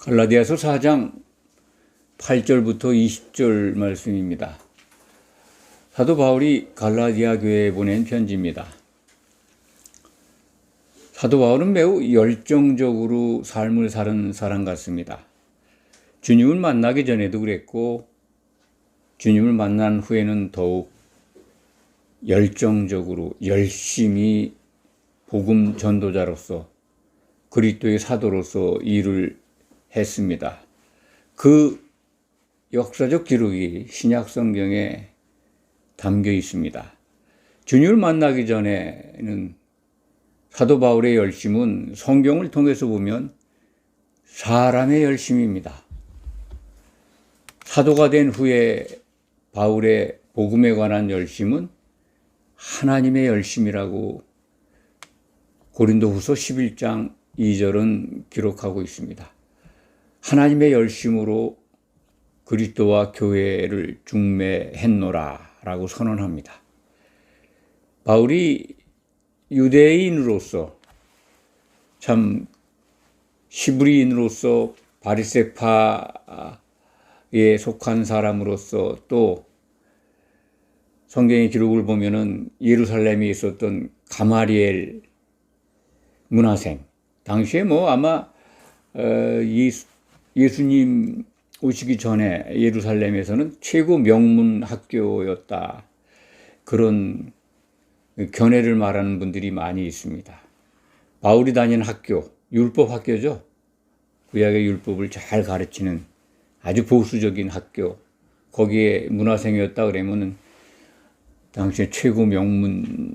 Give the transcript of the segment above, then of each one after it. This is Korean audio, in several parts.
갈라디아서 4장 8절부터 20절 말씀입니다. 사도 바울이 갈라디아 교회에 보낸 편지입니다. 사도 바울은 매우 열정적으로 삶을 사는 사람 같습니다. 주님을 만나기 전에도 그랬고 주님을 만난 후에는 더욱 열정적으로 열심히 복음 전도자로서 그리스도의 사도로서 일을 했습니다. 그 역사적 기록이 신약 성경에 담겨 있습니다. 주님을 만나기 전에는 사도 바울의 열심은 성경을 통해서 보면 사람의 열심입니다. 사도가 된 후에 바울의 복음에 관한 열심은 하나님의 열심이라고 고린도후서 11장 2절은 기록하고 있습니다. 하나님의 열심으로 그리스도와 교회를 중매했노라 라고 선언합니다. 바울이 유대인으로서 참 히브리인으로서 바리새파에 속한 사람으로서 또 성경의 기록을 보면은 예루살렘에 있었던 가마리엘 문화생, 당시에 아마 예수님 오시기 전에 예루살렘에서는 최고 명문 학교였다, 그런 견해를 말하는 분들이 많이 있습니다. 바울이 다니는 학교, 율법 학교죠. 구약의 율법을 잘 가르치는 아주 보수적인 학교, 거기에 문화생이었다 그러면은 당시에 최고 명문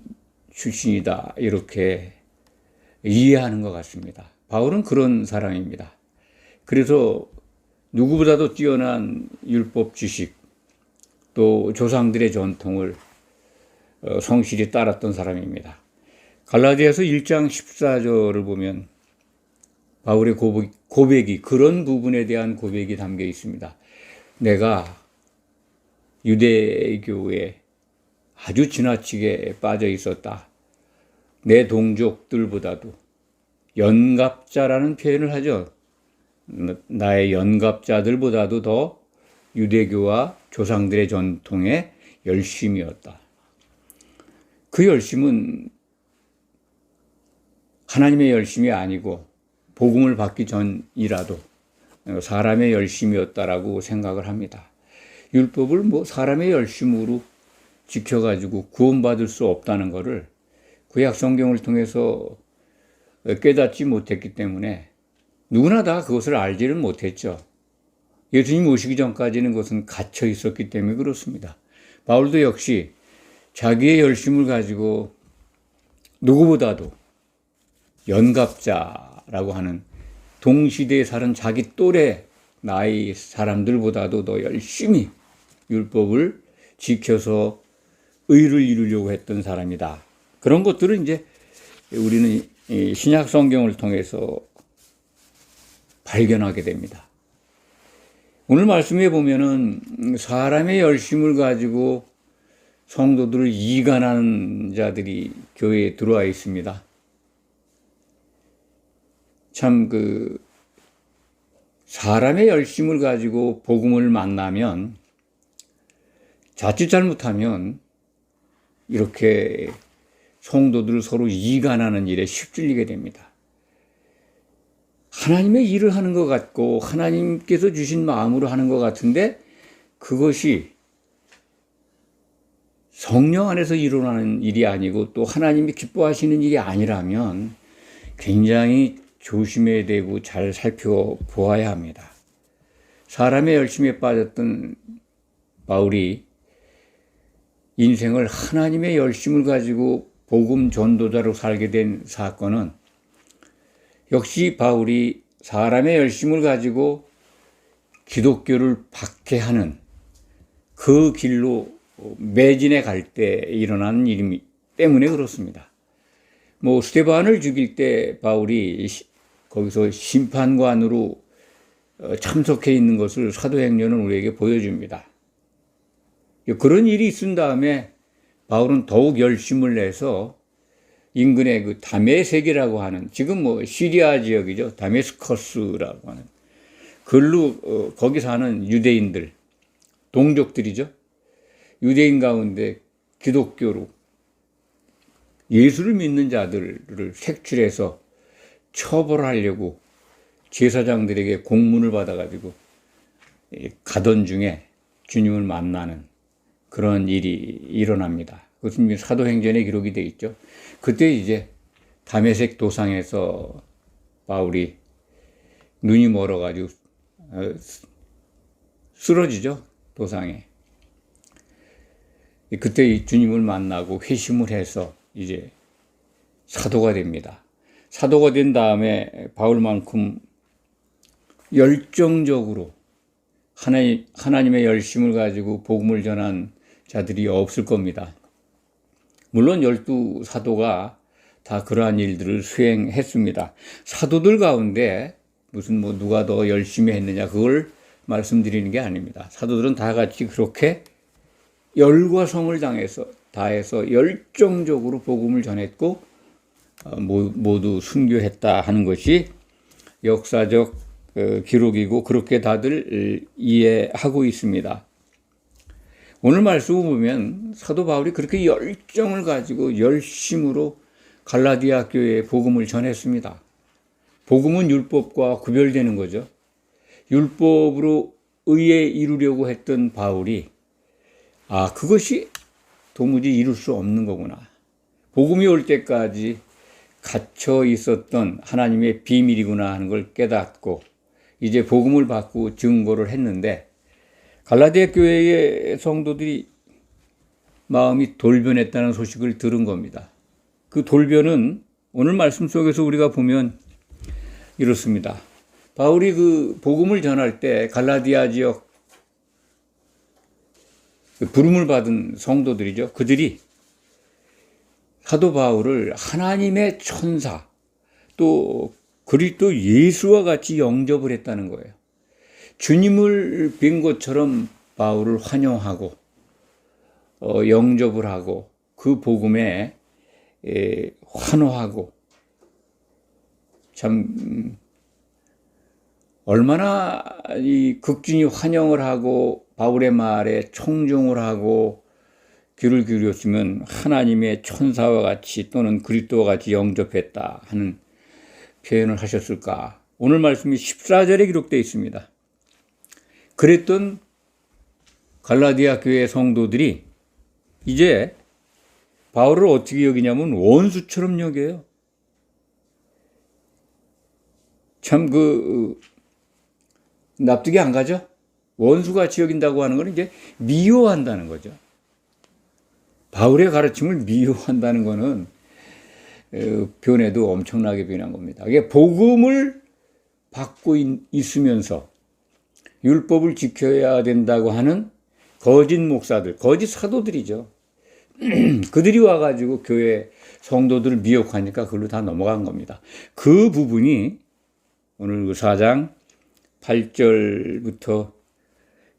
출신이다, 이렇게 이해하는 것 같습니다. 바울은 그런 사람입니다. 그래서 누구보다도 뛰어난 율법 지식, 또 조상들의 전통을 성실히 따랐던 사람입니다. 갈라디아서 1장 14절을 보면 바울의 고백이, 그런 부분에 대한 고백이 담겨 있습니다. 내가 유대교에 아주 지나치게 빠져 있었다. 내 동족들보다도 연갑자라는 표현을 하죠. 나의 연갑자들보다도 더 유대교와 조상들의 전통에 열심이었다. 그 열심은 하나님의 열심이 아니고 복음을 받기 전이라도 사람의 열심이었다라고 생각을 합니다. 율법을 사람의 열심으로 지켜가지고 구원받을 수 없다는 것을 구약 성경을 통해서 깨닫지 못했기 때문에 누구나 다 그것을 알지를 못했죠. 예수님 오시기 전까지는 그것은 갇혀 있었기 때문에 그렇습니다. 바울도 역시 자기의 열심을 가지고 누구보다도 연갑자라고 하는 동시대에 사는 자기 또래 나이 사람들보다도 더 열심히 율법을 지켜서 의를 이루려고 했던 사람이다. 그런 것들은 이제 우리는 신약 성경을 통해서 발견하게 됩니다. 오늘 말씀에 보면은 사람의 열심을 가지고 성도들을 이간하는 자들이 교회에 들어와 있습니다. 참 사람의 열심을 가지고 복음을 만나면 자칫 잘못하면 이렇게 성도들을 서로 이간하는 일에 휩쓸리게 됩니다. 하나님의 일을 하는 것 같고 하나님께서 주신 마음으로 하는 것 같은데 그것이 성령 안에서 일어나는 일이 아니고 또 하나님이 기뻐하시는 일이 아니라면 굉장히 조심해야 되고 잘 살펴보아야 합니다. 사람의 열심에 빠졌던 바울이 인생을 하나님의 열심을 가지고 복음 전도자로 살게 된 사건은 역시 바울이 사람의 열심을 가지고 기독교를 박해하는 그 길로 매진해 갈 때 일어나는 일 때문에 그렇습니다. 스데반을 죽일 때 바울이 거기서 심판관으로 참석해 있는 것을 사도행전은 우리에게 보여줍니다. 그런 일이 있은 다음에 바울은 더욱 열심을 내서 인근의 그 다메섹이라고 하는, 지금 시리아 지역이죠. 다메스커스라고 하는 글로 거기 사는 유대인들, 동족들이죠. 유대인 가운데 기독교로 예수를 믿는 자들을 색출해서 처벌하려고 제사장들에게 공문을 받아가지고 가던 중에 주님을 만나는 그런 일이 일어납니다. 그것은 사도행전에 기록이 되어 있죠. 그때 이제 다메섹 도상에서 바울이 눈이 멀어가지고 쓰러지죠. 도상에. 그때 이 주님을 만나고 회심을 해서 이제 사도가 됩니다. 사도가 된 다음에 바울만큼 열정적으로 하나님의 열심을 가지고 복음을 전한 자들이 없을 겁니다. 물론 12사도가 다 그러한 일들을 수행했습니다. 사도들 가운데 무슨 누가 더 열심히 했느냐 그걸 말씀드리는 게 아닙니다. 사도들은 다 같이 그렇게 열과 성을 다해서 열정적으로 복음을 전했고 모두 순교했다 하는 것이 역사적 기록이고 그렇게 다들 이해하고 있습니다. 오늘 말씀을 보면 사도 바울이 그렇게 열정을 가지고 열심으로 갈라디아 교회에 복음을 전했습니다. 복음은 율법과 구별되는 거죠. 율법으로 의에 이루려고 했던 바울이 그것이 도무지 이룰 수 없는 거구나. 복음이 올 때까지 갇혀 있었던 하나님의 비밀이구나 하는 걸 깨닫고 이제 복음을 받고 증거를 했는데 갈라디아 교회의 성도들이 마음이 돌변했다는 소식을 들은 겁니다. 그 돌변은 오늘 말씀 속에서 우리가 보면 이렇습니다. 바울이 그 복음을 전할 때 갈라디아 지역 부름을 받은 성도들이죠. 그들이 사도 바울을 하나님의 천사 또 그리스도 예수와 같이 영접을 했다는 거예요. 주님을 뵌 것처럼 바울을 환영하고 영접을 하고 그 복음에 환호하고 참 얼마나 이 극진히 환영을 하고 바울의 말에 청종을 하고 귀를 기울였으면 하나님의 천사와 같이 또는 그리스도와 같이 영접했다 하는 표현을 하셨을까. 오늘 말씀이 14절에 기록되어 있습니다. 그랬던 갈라디아 교회 성도들이 이제 바울을 어떻게 여기냐면 원수처럼 여겨요. 참 납득이 안 가죠? 원수같이 여긴다고 하는 건 이제 미워한다는 거죠. 바울의 가르침을 미워한다는 거는 변해도 엄청나게 변한 겁니다. 이게 복음을 받고 있으면서 율법을 지켜야 된다고 하는 거짓 목사들, 거짓 사도들이죠. 그들이 와가지고 교회 성도들을 미혹하니까 그걸로 다 넘어간 겁니다. 그 부분이 오늘 그 4장 8절부터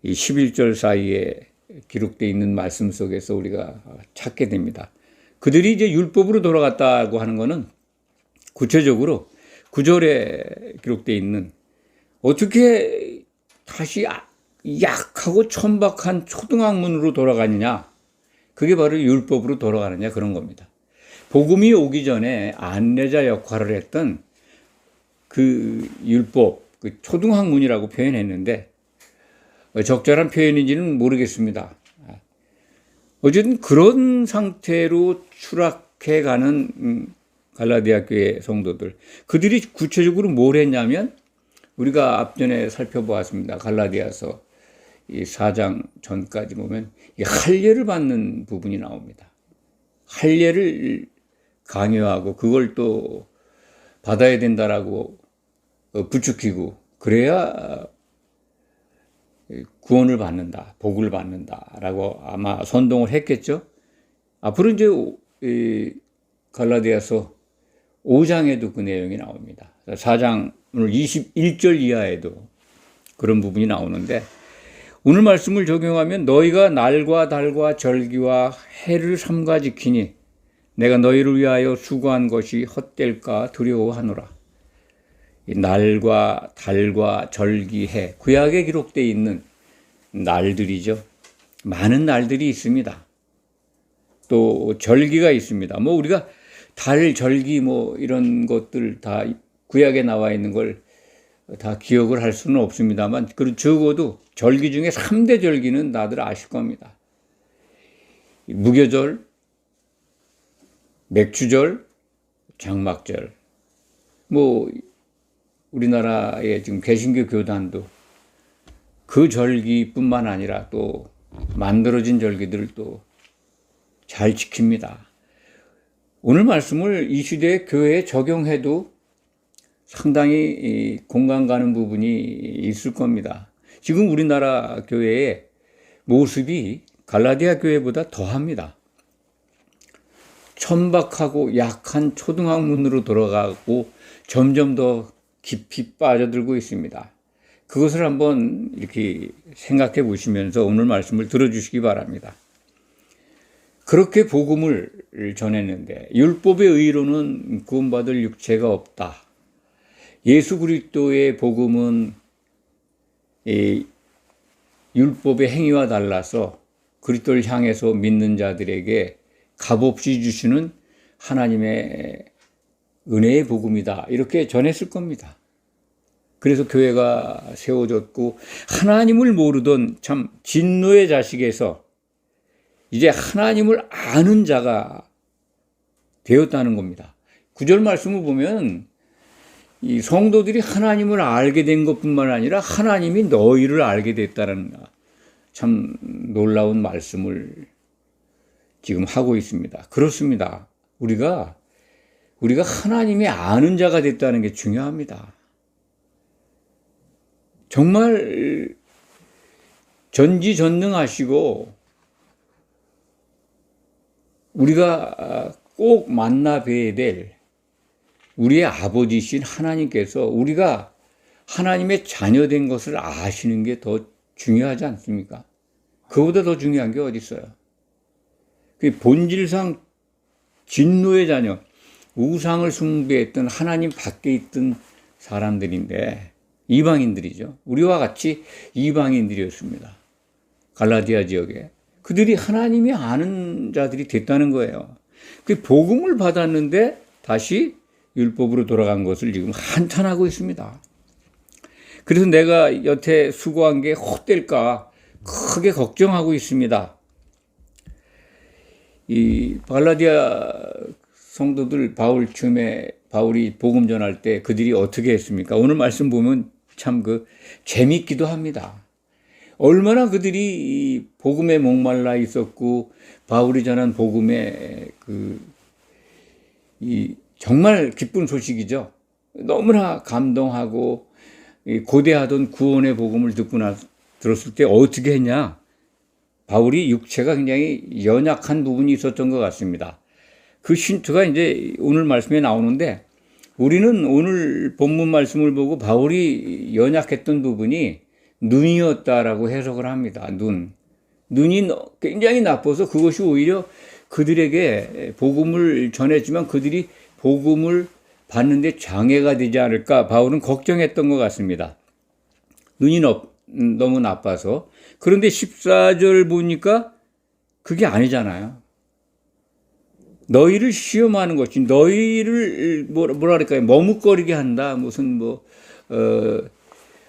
11절 사이에 기록되어 있는 말씀 속에서 우리가 찾게 됩니다. 그들이 이제 율법으로 돌아갔다고 하는 것은 구체적으로 9절에 기록되어 있는 어떻게 다시 약하고 천박한 초등학문으로 돌아가느냐, 그게 바로 율법으로 돌아가느냐 그런 겁니다. 복음이 오기 전에 안내자 역할을 했던 그 율법, 그 초등학문이라고 표현했는데 적절한 표현인지는 모르겠습니다. 어쨌든 그런 상태로 추락해가는 갈라디아 교회 성도들, 그들이 구체적으로 뭘 했냐면 우리가 앞전에 살펴보았습니다. 갈라디아서 이 4장 전까지 보면 이 할례를 받는 부분이 나옵니다. 할례를 강요하고 그걸 또 받아야 된다라고 부추기고 그래야 구원을 받는다, 복을 받는다라고 아마 선동을 했겠죠. 앞으로 이제 갈라디아서 5장에도 그 내용이 나옵니다. 4장 오늘 21절 이하에도 그런 부분이 나오는데 오늘 말씀을 적용하면 너희가 날과 달과 절기와 해를 삼가 지키니 내가 너희를 위하여 수고한 것이 헛될까 두려워하노라. 이 날과 달과 절기, 해, 구약에 기록되어 있는 날들이죠. 많은 날들이 있습니다. 또 절기가 있습니다. 뭐 우리가 달, 절기 뭐 이런 것들 다 구약에 나와 있는 걸 다 기억을 할 수는 없습니다만, 그리고 적어도 절기 중에 3대 절기는 다들 아실 겁니다. 무교절, 맥주절, 장막절. 뭐 우리나라의 지금 개신교 교단도 그 절기뿐만 아니라 또 만들어진 절기들을 또 잘 지킵니다. 오늘 말씀을 이 시대의 교회에 적용해도 상당히 공감 가는 부분이 있을 겁니다. 지금 우리나라 교회의 모습이 갈라디아 교회보다 더합니다. 천박하고 약한 초등학문으로 돌아가고 점점 더 깊이 빠져들고 있습니다. 그것을 한번 이렇게 생각해 보시면서 오늘 말씀을 들어주시기 바랍니다. 그렇게 복음을 전했는데 율법의 의로는 구원받을 육체가 없다. 예수 그리스도의 복음은 율법의 행위와 달라서 그리스도를 향해서 믿는 자들에게 값없이 주시는 하나님의 은혜의 복음이다. 이렇게 전했을 겁니다. 그래서 교회가 세워졌고 하나님을 모르던 참 진노의 자식에서 이제 하나님을 아는 자가 되었다는 겁니다. 9절 말씀을 보면 이 성도들이 하나님을 알게 된 것뿐만 아니라 하나님이 너희를 알게 됐다는 참 놀라운 말씀을 지금 하고 있습니다. 그렇습니다. 우리가 하나님이 아는 자가 됐다는 게 중요합니다. 정말 전지전능하시고 우리가 꼭 만나 뵈야 될 우리의 아버지신 하나님께서 우리가 하나님의 자녀된 것을 아시는 게 더 중요하지 않습니까? 그보다 더 중요한 게 어디 있어요? 그 본질상 진노의 자녀, 우상을 숭배했던 하나님 밖에 있던 사람들인데 이방인들이죠. 우리와 같이 이방인들이었습니다. 갈라디아 지역에. 그들이 하나님이 아는 자들이 됐다는 거예요. 그 복음을 받았는데 다시 율법으로 돌아간 것을 지금 한탄하고 있습니다. 그래서 내가 여태 수고한 게 헛될까 크게 걱정하고 있습니다. 이 갈라디아 성도들 바울이 복음 전할 때 그들이 어떻게 했습니까? 오늘 말씀 보면 참 재밌기도 합니다. 얼마나 그들이 이 복음에 목말라 있었고 바울이 전한 복음에 정말 기쁜 소식이죠. 너무나 감동하고 고대하던 구원의 복음을 들었을 때 어떻게 했냐? 바울이 육체가 굉장히 연약한 부분이 있었던 것 같습니다. 그 힌트가 이제 오늘 말씀에 나오는데 우리는 오늘 본문 말씀을 보고 바울이 연약했던 부분이 눈이었다라고 해석을 합니다. 눈이 굉장히 나빠서 그것이 오히려 그들에게 복음을 전했지만 그들이 복음을 받는데 장애가 되지 않을까 바울은 걱정했던 것 같습니다. 눈이 너무 나빠서. 그런데 14절 보니까 그게 아니잖아요. 너희를 시험하는 것이 너희를 뭐랄까요 머뭇거리게 한다 무슨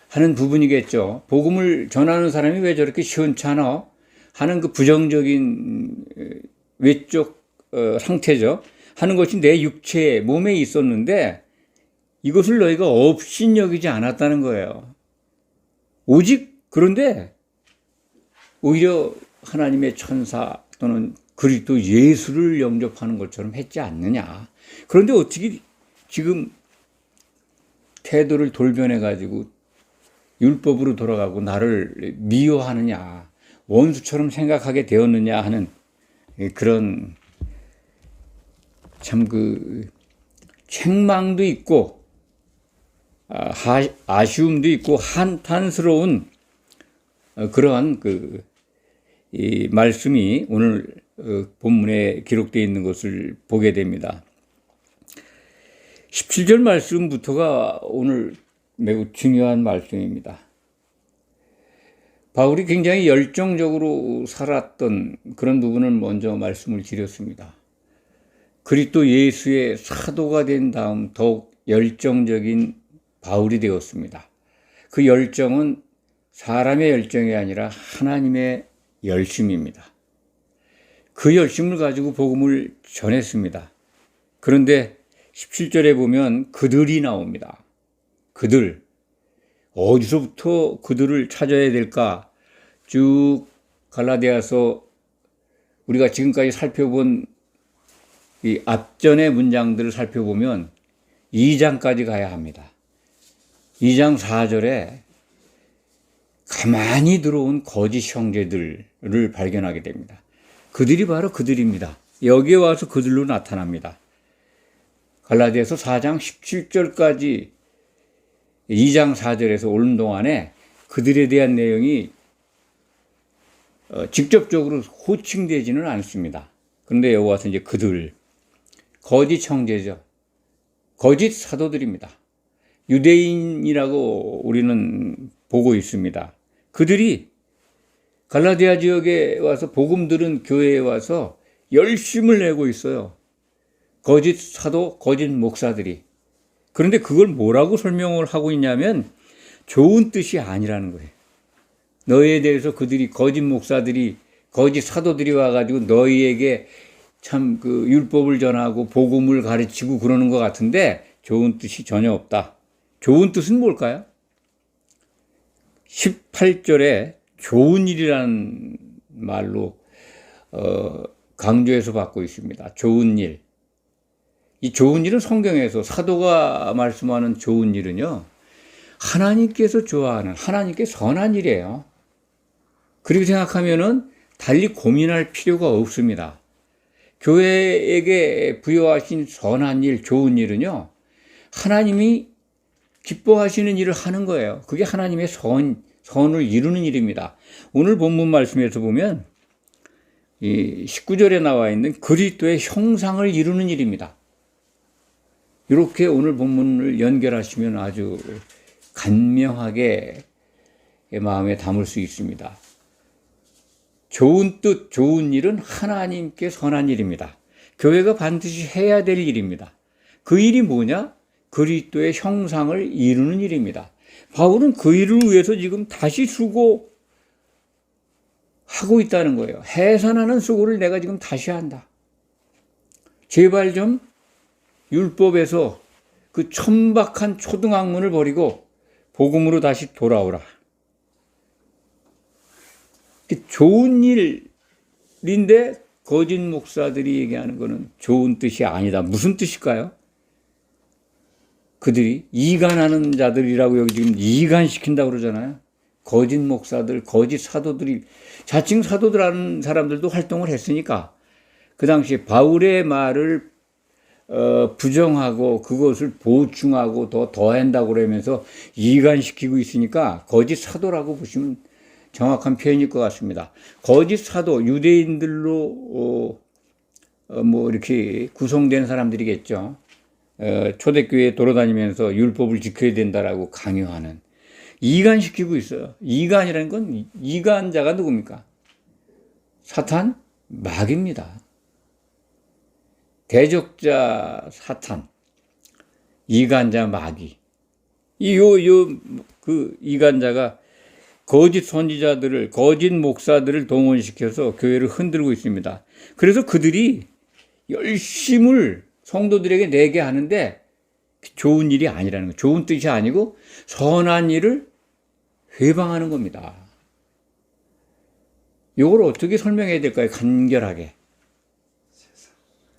하는 부분이겠죠. 복음을 전하는 사람이 왜 저렇게 시원찮아 하는 그 부정적인 외적 상태죠. 하는 것이 내 육체에 몸에 있었는데 이것을 너희가 업신여기지 않았다는 거예요. 오직 그런데 오히려 하나님의 천사 또는 그리스도 예수를 영접하는 것처럼 했지 않느냐. 그런데 어떻게 지금 태도를 돌변해가지고 율법으로 돌아가고 나를 미워하느냐, 원수처럼 생각하게 되었느냐 하는 그런 참 책망도 있고 아쉬움도 있고 한탄스러운 그러한 이 말씀이 오늘 본문에 기록되어 있는 것을 보게 됩니다. 17절 말씀부터가 오늘 매우 중요한 말씀입니다. 바울이 굉장히 열정적으로 살았던 그런 부분을 먼저 말씀을 드렸습니다. 그리스도 예수의 사도가 된 다음 더욱 열정적인 바울이 되었습니다. 그 열정은 사람의 열정이 아니라 하나님의 열심입니다. 그 열심을 가지고 복음을 전했습니다. 그런데 17절에 보면 그들이 나옵니다. 그들. 어디서부터 그들을 찾아야 될까? 쭉 갈라디아서 우리가 지금까지 살펴본 이 앞전의 문장들을 살펴보면 2장까지 가야 합니다. 2장 4절에 가만히 들어온 거짓 형제들을 발견하게 됩니다. 그들이 바로 그들입니다. 여기에 와서 그들로 나타납니다. 갈라디아서 4장 17절까지 2장 4절에서 오는 동안에 그들에 대한 내용이 직접적으로 호칭되지는 않습니다. 그런데 여기 와서 이제 그들, 거짓 형제죠. 거짓 사도들입니다. 유대인이라고 우리는 보고 있습니다. 그들이 갈라디아 지역에 와서 복음 들은 교회에 와서 열심을 내고 있어요. 거짓 사도, 거짓 목사들이. 그런데 그걸 뭐라고 설명을 하고 있냐면 좋은 뜻이 아니라는 거예요. 너희에 대해서 그들이 거짓 목사들이, 거짓 사도들이 와가지고 너희에게 참 그 율법을 전하고 복음을 가르치고 그러는 것 같은데 좋은 뜻이 전혀 없다. 좋은 뜻은 뭘까요? 18절에 좋은 일이라는 말로 강조해서 받고 있습니다. 좋은 일. 이 좋은 일은 성경에서 사도가 말씀하는 좋은 일은요, 하나님께서 좋아하는, 하나님께 선한 일이에요. 그렇게 생각하면은 달리 고민할 필요가 없습니다. 교회에게 부여하신 선한 일, 좋은 일은요, 하나님이 기뻐하시는 일을 하는 거예요. 그게 하나님의 선을 이루는 일입니다. 오늘 본문 말씀에서 보면 이 19절에 나와 있는 그리스도의 형상을 이루는 일입니다. 이렇게 오늘 본문을 연결하시면 아주 간명하게 마음에 담을 수 있습니다. 좋은 뜻, 좋은 일은 하나님께 선한 일입니다. 교회가 반드시 해야 될 일입니다. 그 일이 뭐냐? 그리스도의 형상을 이루는 일입니다. 바울은 그 일을 위해서 지금 다시 수고하고 있다는 거예요. 해산하는 수고를 내가 지금 다시 한다. 제발 좀 율법에서 그 천박한 초등학문을 버리고 복음으로 다시 돌아오라. 좋은 일인데 거짓 목사들이 얘기하는 거는 좋은 뜻이 아니다. 무슨 뜻일까요? 그들이 이간하는 자들이라고 여기 지금 이간시킨다고 그러잖아요. 거짓 목사들, 거짓 사도들이, 자칭 사도들하는 사람들도 활동을 했으니까 그 당시에 바울의 말을 부정하고 그것을 보충하고 더한다고 그러면서 이간시키고 있으니까 거짓 사도라고 보시면 정확한 표현일 것 같습니다. 거짓 사도, 유대인들로 뭐 이렇게 구성된 사람들이겠죠. 초대교회에 돌아다니면서 율법을 지켜야 된다라고 강요하는, 이간시키고 있어요. 이간이라는 건, 이간자가 누굽니까? 사탄? 마귀입니다. 대적자 사탄, 이간자 마귀. 그 이간자가 거짓 선지자들을, 거짓 목사들을 동원시켜서 교회를 흔들고 있습니다. 그래서 그들이 열심을 성도들에게 내게 하는데 좋은 일이 아니라는 거예요. 좋은 뜻이 아니고 선한 일을 회방하는 겁니다. 이걸 어떻게 설명해야 될까요? 간결하게.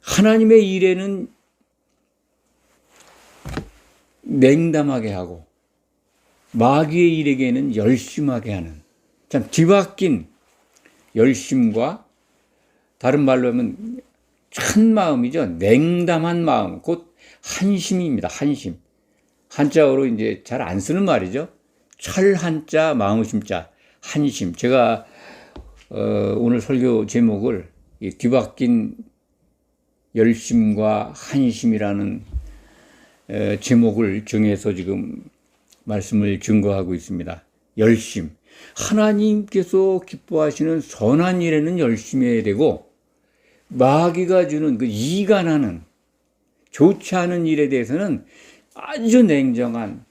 하나님의 일에는 냉담하게 하고 마귀의 일에게는 열심하게 하는, 참 뒤바뀐 열심과, 다른 말로 하면 찬 마음이죠. 냉담한 마음, 곧 한심입니다. 한심. 한자어로 이제 잘 안 쓰는 말이죠. 철 한자, 마음 심자, 한심. 제가 오늘 설교 제목을 뒤바뀐 열심과 한심이라는 제목을 정해서 지금 말씀을 증거하고 있습니다. 열심. 하나님께서 기뻐하시는 선한 일에는 열심히 해야 되고, 마귀가 주는 그 이간하는 좋지 않은 일에 대해서는 아주 냉정한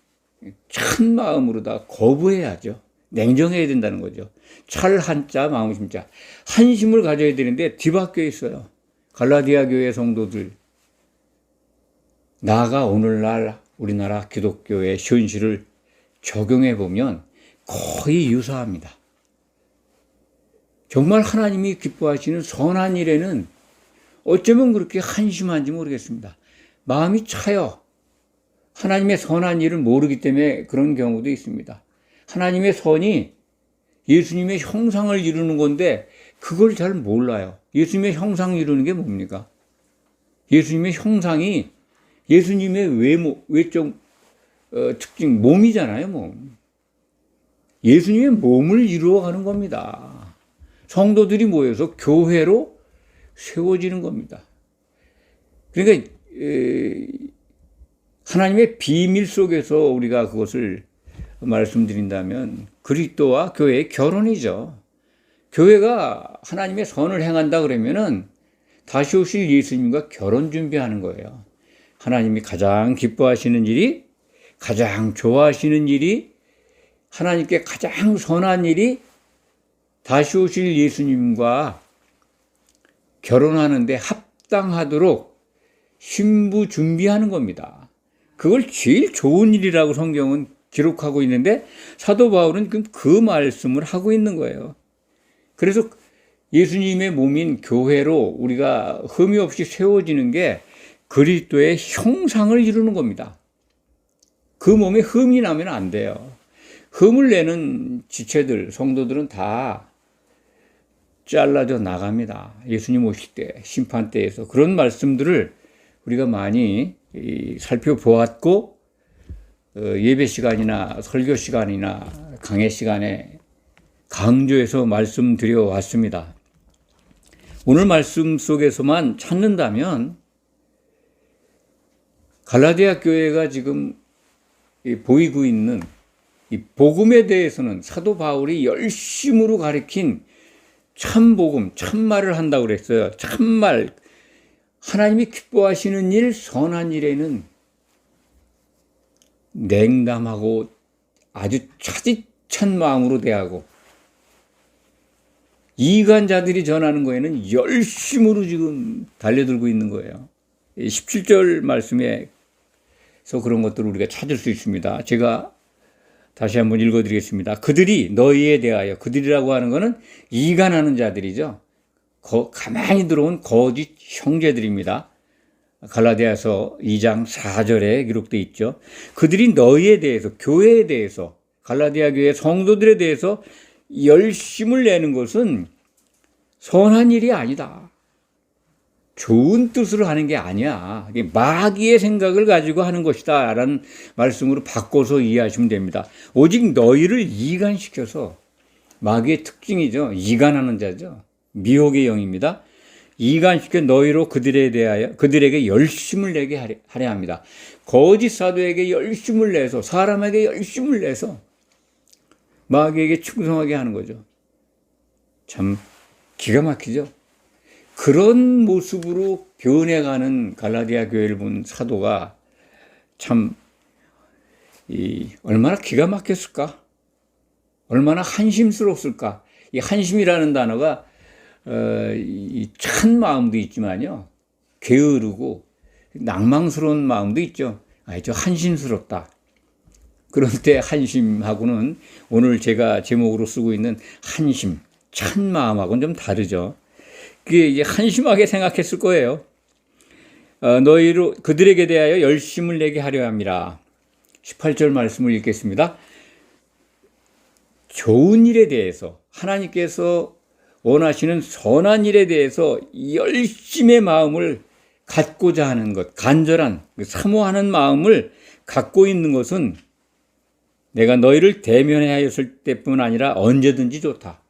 찬 마음으로 다 거부해야죠. 냉정해야 된다는 거죠. 찰 한자 마음 심자. 한심을 가져야 되는데 뒤바뀌어 있어요. 갈라디아 교회 성도들, 나아가 오늘날 우리나라 기독교의 현실을 적용해 보면 거의 유사합니다. 정말 하나님이 기뻐하시는 선한 일에는 어쩌면 그렇게 한심한지 모르겠습니다. 마음이 차요. 하나님의 선한 일을 모르기 때문에 그런 경우도 있습니다. 하나님의 선이 예수님의 형상을 이루는 건데 그걸 잘 몰라요. 예수님의 형상 이루는 게 뭡니까? 예수님의 형상이 예수님의 외적 특징, 몸이잖아요, 몸. 예수님의 몸을 이루어가는 겁니다. 성도들이 모여서 교회로 세워지는 겁니다. 그러니까 하나님의 비밀 속에서 우리가 그것을 말씀드린다면 그리스도와 교회의 결혼이죠. 교회가 하나님의 선을 행한다 그러면은 다시 오실 예수님과 결혼 준비하는 거예요. 하나님이 가장 기뻐하시는 일이, 가장 좋아하시는 일이, 하나님께 가장 선한 일이 다시 오실 예수님과 결혼하는데 합당하도록 신부 준비하는 겁니다. 그걸 제일 좋은 일이라고 성경은 기록하고 있는데 사도 바울은 그 말씀을 하고 있는 거예요. 그래서 예수님의 몸인 교회로 우리가 흠이 없이 세워지는 게 그리스도의 형상을 이루는 겁니다. 그 몸에 흠이 나면 안 돼요. 흠을 내는 지체들, 성도들은 다 잘라져 나갑니다. 예수님 오실 때, 심판대에서. 그런 말씀들을 우리가 많이 살펴보았고, 예배 시간이나 설교 시간이나 강해 시간에 강조해서 말씀드려 왔습니다. 오늘 말씀 속에서만 찾는다면 갈라디아 교회가 지금 보이고 있는 이 복음에 대해서는 사도 바울이 열심으로 가르친 참복음, 참말을 한다고 그랬어요. 참말, 하나님이 기뻐하시는 일, 선한 일에는 냉담하고 아주 차디찬 마음으로 대하고, 이간자들이 전하는 거에는 열심으로 지금 달려들고 있는 거예요. 17절 말씀에서 그런 것들을 우리가 찾을 수 있습니다. 제가 다시 한번 읽어드리겠습니다. 그들이 너희에 대하여, 그들이라고 하는 것은 이간하는 자들이죠. 가만히 들어온 거짓 형제들입니다. 갈라디아서 2장 4절에 기록되어 있죠. 그들이 너희에 대해서, 교회에 대해서, 갈라디아 교회 성도들에 대해서 열심을 내는 것은 선한 일이 아니다. 좋은 뜻으로 하는 게 아니야. 마귀의 생각을 가지고 하는 것이다 라는 말씀으로 바꿔서 이해하시면 됩니다. 오직 너희를 이간시켜서, 마귀의 특징이죠. 이간하는 자죠. 미혹의 영입니다. 이간시켜 너희로 그들에게 열심을 내게 하려 합니다. 거짓 사도에게 열심을 내서, 사람에게 열심을 내서 마귀에게 충성하게 하는 거죠. 참 기가 막히죠. 그런 모습으로 변해가는 갈라디아 교회를 본 사도가 참 얼마나 기가 막혔을까? 얼마나 한심스러웠을까? 이 한심이라는 단어가 찬 마음도 있지만요, 게으르고 낭망스러운 마음도 있죠. 저 한심스럽다. 그런 때 한심하고는 오늘 제가 제목으로 쓰고 있는 한심, 찬 마음하고는 좀 다르죠. 그게 이제 한심하게 생각했을 거예요. 너희로 그들에게 대하여 열심을 내게 하려 함이라. 18절 말씀을 읽겠습니다. 좋은 일에 대해서, 하나님께서 원하시는 선한 일에 대해서 열심의 마음을 갖고자 하는 것, 간절한 사모하는 마음을 갖고 있는 것은 내가 너희를 대면하였을 때뿐 아니라 언제든지 좋다.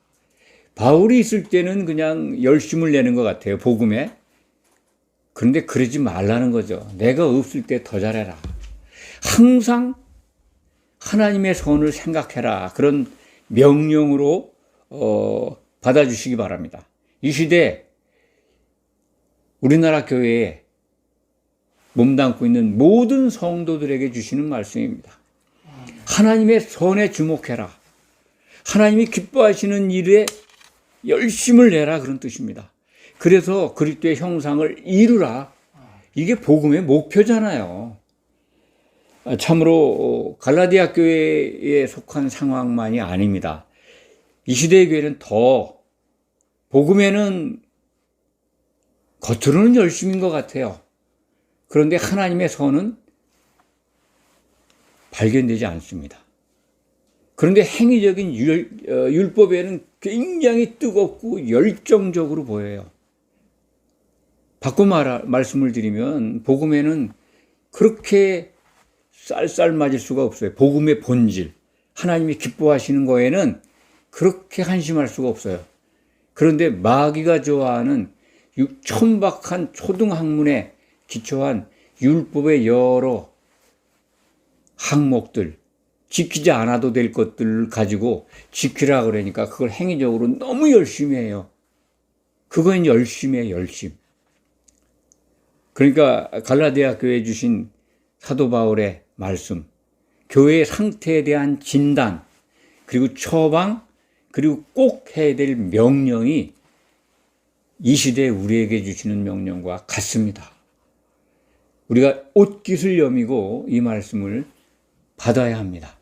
바울이 있을 때는 그냥 열심을 내는 것 같아요, 복음에. 그런데 그러지 말라는 거죠. 내가 없을 때 더 잘해라. 항상 하나님의 선을 생각해라. 그런 명령으로 받아주시기 바랍니다. 이 시대 우리나라 교회에 몸담고 있는 모든 성도들에게 주시는 말씀입니다. 하나님의 선에 주목해라. 하나님이 기뻐하시는 일에 열심을 내라, 그런 뜻입니다. 그래서 그리스도의 형상을 이루라. 이게 복음의 목표잖아요. 참으로 갈라디아 교회에 속한 상황만이 아닙니다. 이 시대의 교회는 더 복음에는 겉으로는 열심인 것 같아요. 그런데 하나님의 선은 발견되지 않습니다. 그런데 행위적인 율법에는 굉장히 뜨겁고 열정적으로 보여요. 바꿔 말씀을 드리면 복음에는 그렇게 쌀쌀 맞을 수가 없어요. 복음의 본질, 하나님이 기뻐하시는 거에는 그렇게 한심할 수가 없어요. 그런데 마귀가 좋아하는 천박한 초등학문에 기초한 율법의 여러 항목들, 지키지 않아도 될 것들을 가지고 지키라 그러니까 그걸 행위적으로 너무 열심히 해요. 그건 열심이에요, 열심. 그러니까 갈라디아 교회에 주신 사도 바울의 말씀, 교회의 상태에 대한 진단, 그리고 처방, 그리고 꼭 해야 될 명령이 이 시대에 우리에게 주시는 명령과 같습니다. 우리가 옷깃을 여미고 이 말씀을 받아야 합니다.